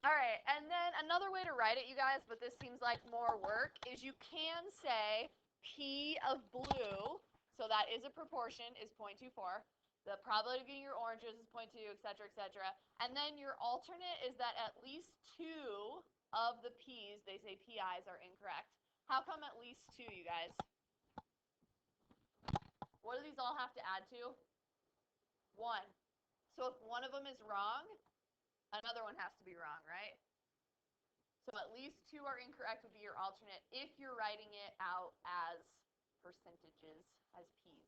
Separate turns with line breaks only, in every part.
All right, and then another way to write it, you guys, but this seems like more work, is you can say P of blue, so that is a proportion, is 0.24. The probability of getting your oranges is 0.2, et cetera, and then your alternate is that at least 2 of the P's, they say PIs, are incorrect. How come at least 2, you guys? What do these all have to add to? 1. So if one of them is wrong, another one has to be wrong, right? So at least 2 are incorrect would be your alternate if you're writing it out as percentages, as P's.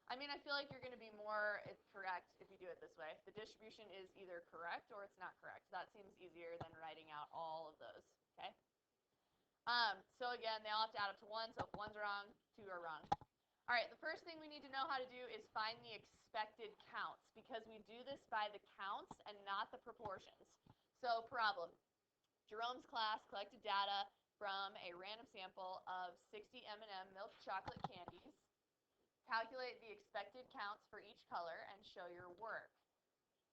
I mean, I feel like you're going to be more correct if you do it this way. The distribution is either correct or it's not correct. That seems easier than writing out all of those, okay? So again, they all have to add up to 1, so if 1's wrong, 2 are wrong. All right, the first thing we need to know how to do is find the expected counts, because we do this by the counts and not the proportions. So problem, Jerome's class collected data from a random sample of 60 M&M milk chocolate candies. Calculate the expected counts for each color and show your work.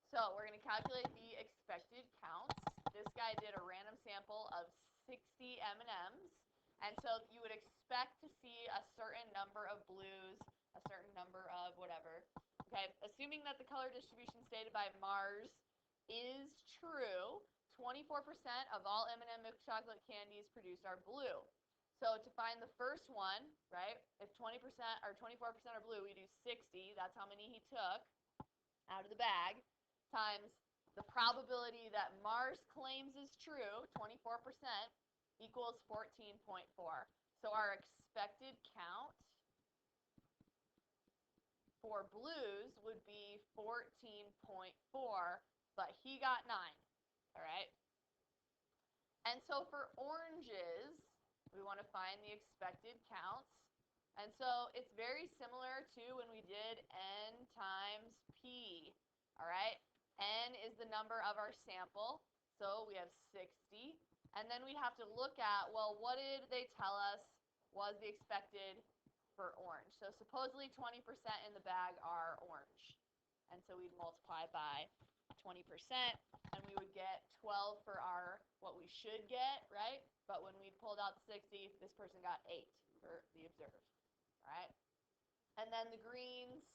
So we're going to calculate the expected counts. This guy did a random sample of 60 M&Ms. And so you would expect to see a certain number of blues, a certain number of whatever. Okay, assuming that the color distribution stated by Mars is true, 24% of all M&M milk chocolate candies produced are blue. So to find the first one, right, if 20% or 24% are blue, we do 60, that's how many he took out of the bag, times the probability that Mars claims is true, 24%, equals 14.4. So our expected count for blues would be 14.4, but he got 9, all right? And so for oranges, we want to find the expected counts. And so it's very similar to when we did N times P, all right? N is the number of our sample, so we have 60. And then we'd have to look at, well, what did they tell us was the expected for orange? So supposedly 20% in the bag are orange. And so we'd multiply by 20%, and we would get 12 for our, what we should get, right? But when we pulled out the 60, this person got 8 for the observed, all right? And then the greens,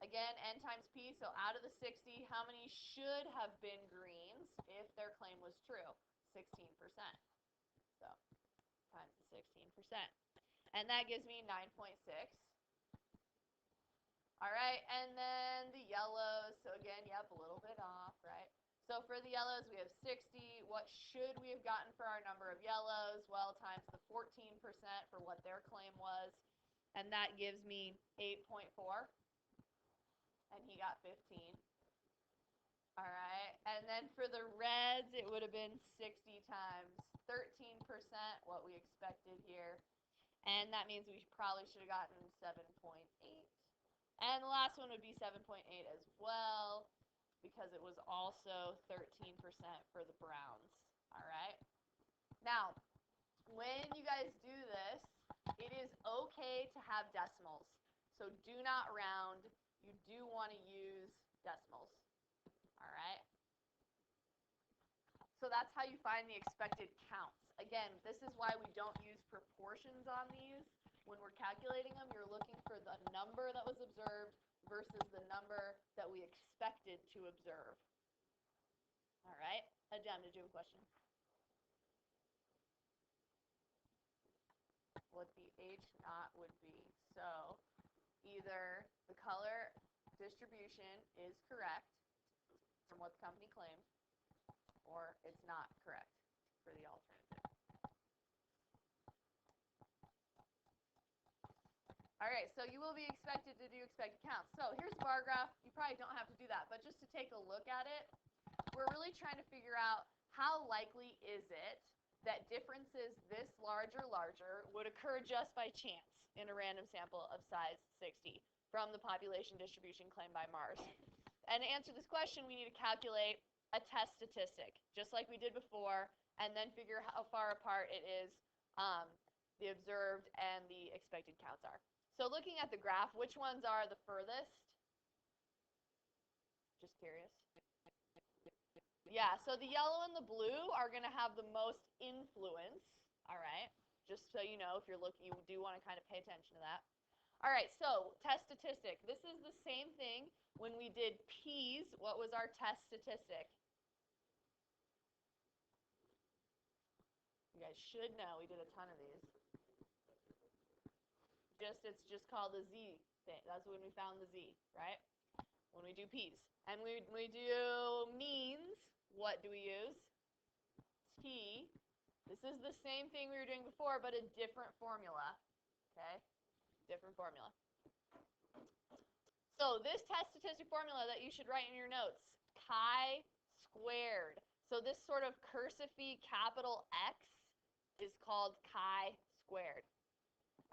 again, N times P, so out of the 60, how many should have been greens if their claim was true? 16%. So times the 16%. And that gives me 9.6. All right, and then the yellows. So again, yep, a little bit off, right? So for the yellows, we have 60. What should we have gotten for our number of yellows? Well, times the 14% for what their claim was. And that gives me 8.4. And he got 15. All right, and then for the reds, it would have been 60 times 13%, what we expected here. And that means we probably should have gotten 7.8. And the last one would be 7.8 as well, because it was also 13% for the browns. All right. Now, when you guys do this, it is okay to have decimals. So do not round. You do want to use decimals. All right. So that's how you find the expected counts. Again, this is why we don't use proportions on these. When we're calculating them, you're looking for the number that was observed versus the number that we expected to observe. All right. Adam, did you have a question? What the H naught would be. So either the color distribution is correct from what the company claimed, or it's not correct for the alternative. All right, so you will be expected to do expected counts. So here's a bar graph. You probably don't have to do that, but just to take a look at it, we're really trying to figure out how likely is it that differences this large or larger would occur just by chance in a random sample of size 60 from the population distribution claimed by Mars. And to answer this question, we need to calculate a test statistic, just like we did before, and then figure how far apart it is the observed and the expected counts are. So looking at the graph, which ones are the furthest? Just curious. Yeah, so the yellow and the blue are going to have the most influence, all right? Just so you know, if you're looking, you do want to kind of pay attention to that. All right, so test statistic. This is the same thing when we did P's. What was our test statistic? You guys should know. We did a ton of these. It's just called the Z thing. That's when we found the Z, right? When we do P's. And we do means, what do we use? T. This is the same thing we were doing before, but a different formula. Okay? Different formula. So this test statistic formula that you should write in your notes, chi-squared. So this sort of cursive-y capital X is called chi-squared.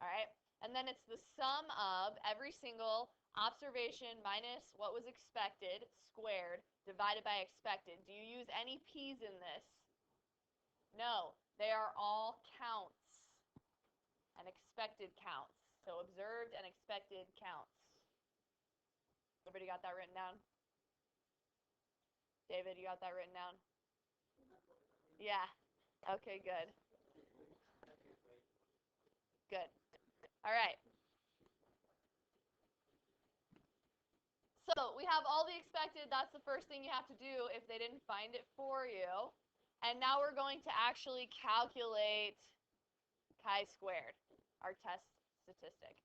All right? And then it's the sum of every single observation minus what was expected squared divided by expected. Do you use any P's in this? No. They are all counts and expected counts. So observed and expected counts. Everybody got that written down? David, you got that written down? Yeah. Okay, good. Good. All right. So we have all the expected. That's the first thing you have to do if they didn't find it for you. And now we're going to actually calculate chi-squared, our test statistic.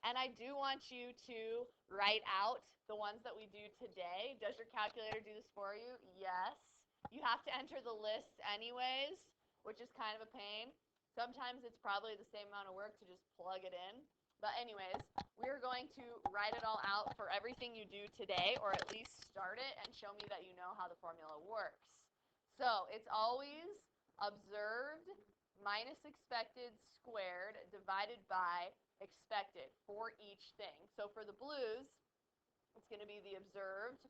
And I do want you to write out the ones that we do today. Does your calculator do this for you? Yes. You have to enter the lists anyways, which is kind of a pain. Sometimes it's probably the same amount of work to just plug it in. But anyways, we're going to write it all out for everything you do today, or at least start it and show me that you know how the formula works. So it's always observed minus expected squared divided by expected for each thing. So for the blues, it's going to be the observed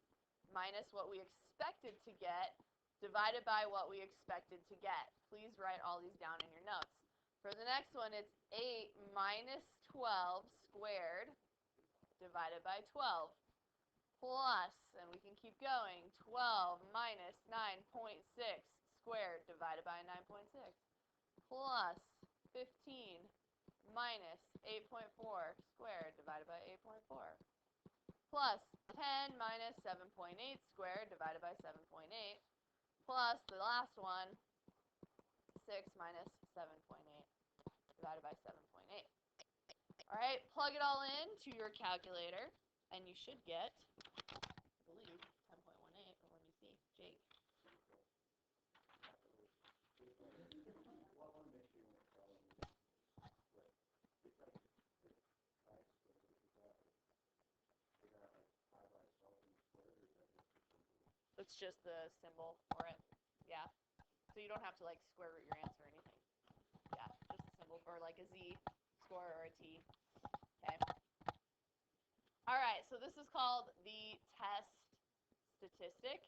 minus what we expected to get divided by what we expected to get. Please write all these down in your notes. For the next one, it's 8 minus 12 squared divided by 12 plus, and we can keep going, 12 minus 9.6 squared divided by 9.6 plus 15 minus 8.4 squared divided by 8.4 plus 10 minus 7.8 squared divided by 7.8 plus the last one, 6 minus 7.8 divided by 7.8. All right, plug it all into your calculator, and you should get, I believe, 10.18. Or let me see, Jake. It's just the symbol for it. Yeah. So you don't have to like square root your answer or anything. Yeah, just a symbol for like a Z square or a T. Okay. All right, so this is called the test statistic.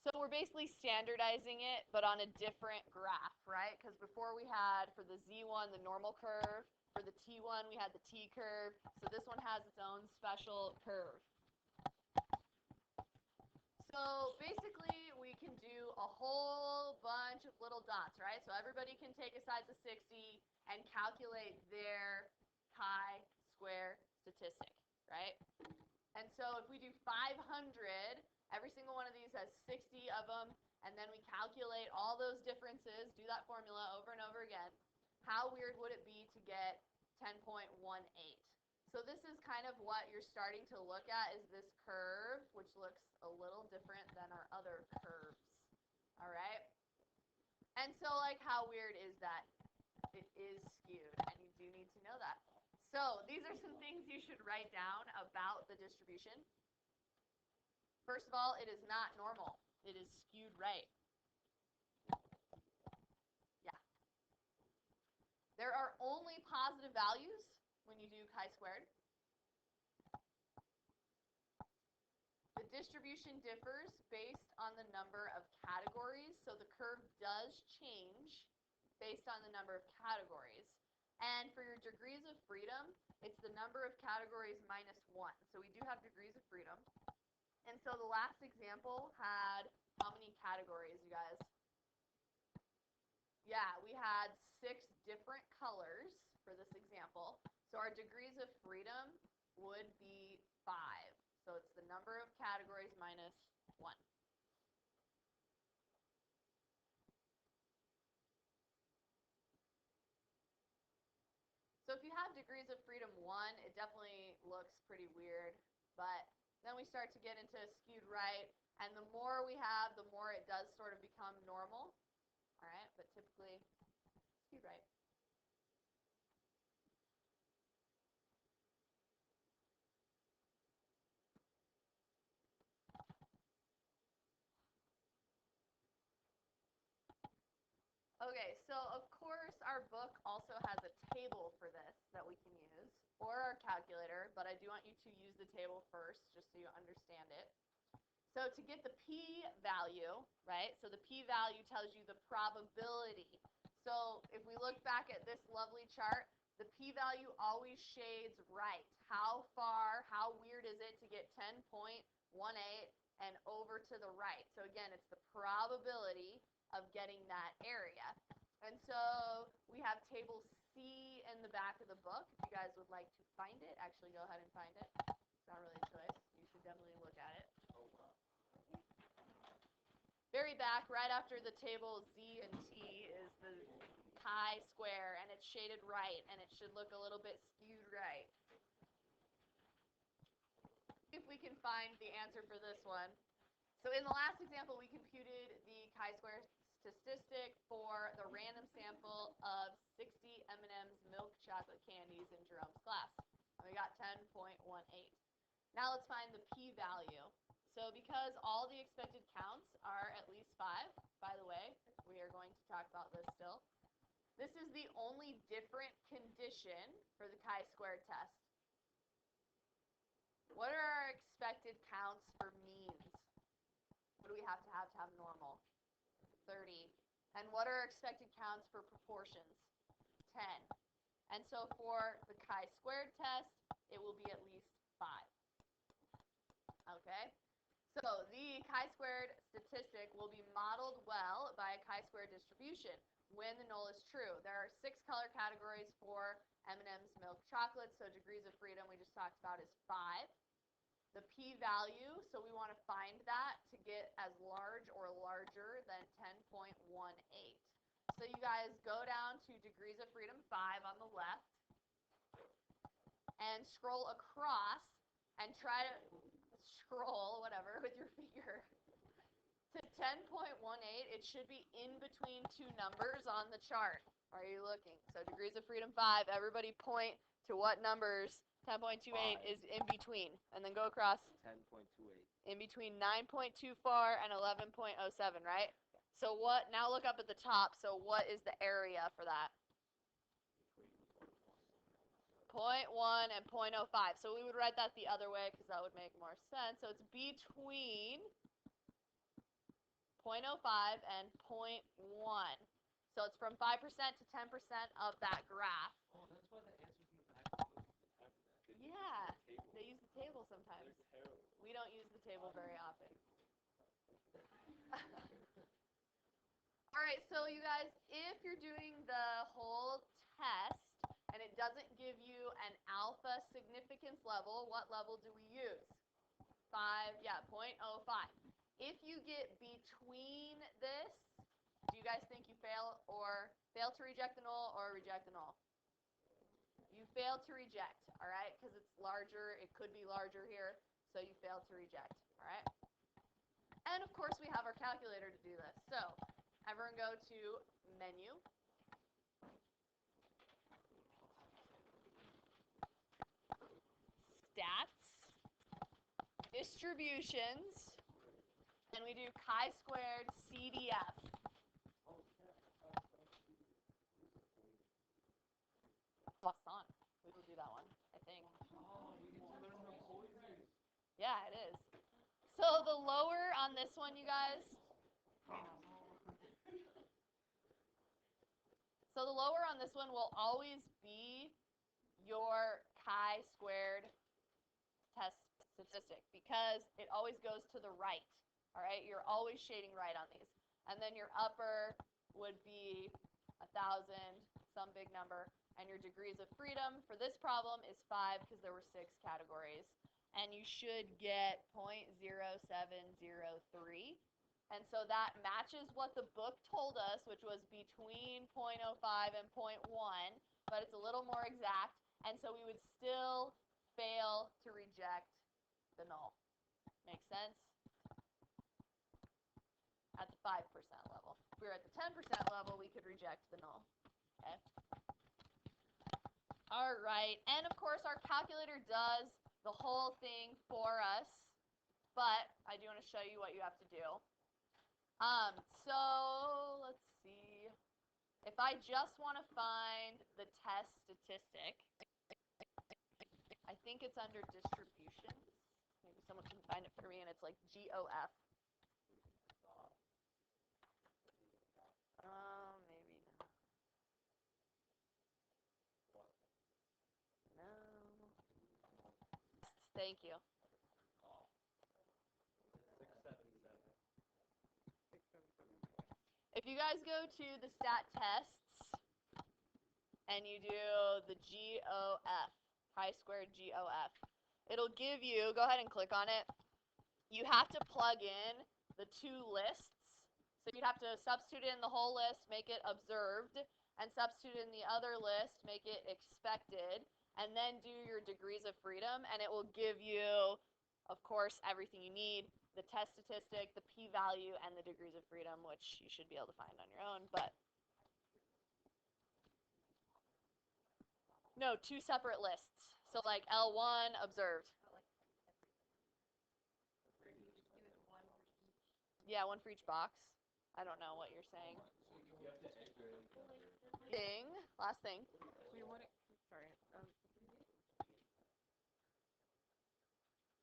So we're basically standardizing it, but on a different graph, right? Because before we had, for the Z1, the normal curve. For the T1, we had the T curve. So this one has its own special curve. So basically, we can do a whole bunch of little dots, right? So everybody can take a size of 60 and calculate their chi-square statistic, right? And so if we do 500, every single one of these has 60 of them, and then we calculate all those differences, do that formula over and over again. How weird would it be to get 10.18? So this is kind of what you're starting to look at is this curve, which looks a little different than our other curves. All right? And so, like, how weird is that? It is skewed, and you do need to know that. So these are some things you should write down about the distribution. First of all, it is not normal. It is skewed right. Yeah. There are only positive values when you do chi-squared. The distribution differs based on the number of categories, so the curve does change based on the number of categories. And for your degrees of freedom, it's the number of categories minus 1. So we do have degrees of freedom. And so the last example had how many categories, you guys? Yeah, we had 6 different colors for this example. So our degrees of freedom would be 5. So it's the number of categories minus 1. So if you have degrees of freedom 1, it definitely looks pretty weird. But then we start to get into skewed right. And the more we have, the more it does sort of become normal. All right, but typically skewed right. Okay, so of course our book also has a table for this that we can use, or our calculator, but I do want you to use the table first just so you understand it. So to get the p-value, right, so the p-value tells you the probability. So if we look back at this lovely chart, the p-value always shades right. How far, how weird is it to get 10.18 and over to the right? So again, it's the probability of getting that area. And so we have table C in the back of the book. If you guys would like to find it, actually go ahead and find it. It's not really a choice. You should definitely look at it. Very back, right after the table Z and T, is the chi-square, and it's shaded right, and it should look a little bit skewed right. If we can find the answer for this one. So in the last example, we computed the chi-square statistic for the random sample of 60 M&M's milk chocolate candies in Jerome's class. And we got 10.18. Now let's find the p-value. So because all the expected counts are at least 5, by the way, we are going to talk about this still. This is the only different condition for the chi-square test. What are our expected counts for means? What do we have to have normal? 30. And what are expected counts for proportions? 10. And so for the chi-squared test, it will be at least 5. Okay? So the chi-squared statistic will be modeled well by a chi-square distribution when the null is true. There are 6 color categories for M&M's milk chocolate, so degrees of freedom we just talked about is 5. The p-value, so we want to find that to get as large or larger than 10.18. So you guys go down to degrees of freedom 5 on the left and scroll across and try to scroll, whatever, with your finger to 10.18. It should be in between 2 numbers on the chart. Are you looking? So degrees of freedom 5, everybody point to what numbers 10.28 is in between. And then go across
10.28.
in between 9.24 and 11.07, right? So what, now look up at the top. So what is the area for that? 0.1 and 0.05. So we would write that the other way because that would make more sense. So it's between 0.05 and 0.1. So it's from 5% to 10% of that graph.
Oh, that's why the answers in the back have that.
Yeah, they use the table sometimes.
They're terrible.
We don't use the table very often. All right, so you guys, if you're doing the whole test and it doesn't give you an alpha significance level, what level do we use? 5, yeah, 0.05. If you get between this, do you guys think you fail to reject the null or reject the null? You fail to reject, all right, because it's larger. It could be larger here, so you fail to reject, all right? And of course, we have our calculator to do this. So everyone go to menu. Stats. Distributions. And we do chi-squared CDF. Bassan. We will do that one, I think.
Oh, we need to learn the poisons.
Yeah, it is. So the lower on this one, you guys. So the lower on this one will always be your chi-squared test statistic because it always goes to the right. All right, you're always shading right on these. And then your upper would be 1,000, some big number, and your degrees of freedom for this problem is 5 because there were 6 categories. And you should get 0.0703. And so that matches what the book told us, which was between 0.05 and 0.1, but it's a little more exact. And so we would still fail to reject the null. Make sense? At the 5% level. If we were at the 10% level, we could reject the null. Okay? All right. And of course, our calculator does the whole thing for us, but I do want to show you what you have to do. So let's see. If I just want to find the test statistic, I think it's under distributions. Maybe someone can find it for me, and it's like GOF. Maybe not. No. Thank you.
677.
If you guys go to the stat tests and you do the GOF, chi-squared GOF, it'll give you, go ahead and click on it, you have to plug in the 2 lists. So you'd have to substitute in the whole list, make it observed, and substitute in the other list, make it expected, and then do your degrees of freedom, and it will give you, of course, everything you need, the test statistic, the p-value, and the degrees of freedom, which you should be able to find on your own, but no, 2 separate lists. So like L1, observed. Yeah, 1 for each box. I don't know what you're saying.
You have to enter in.
Last thing.
We want it. Sorry.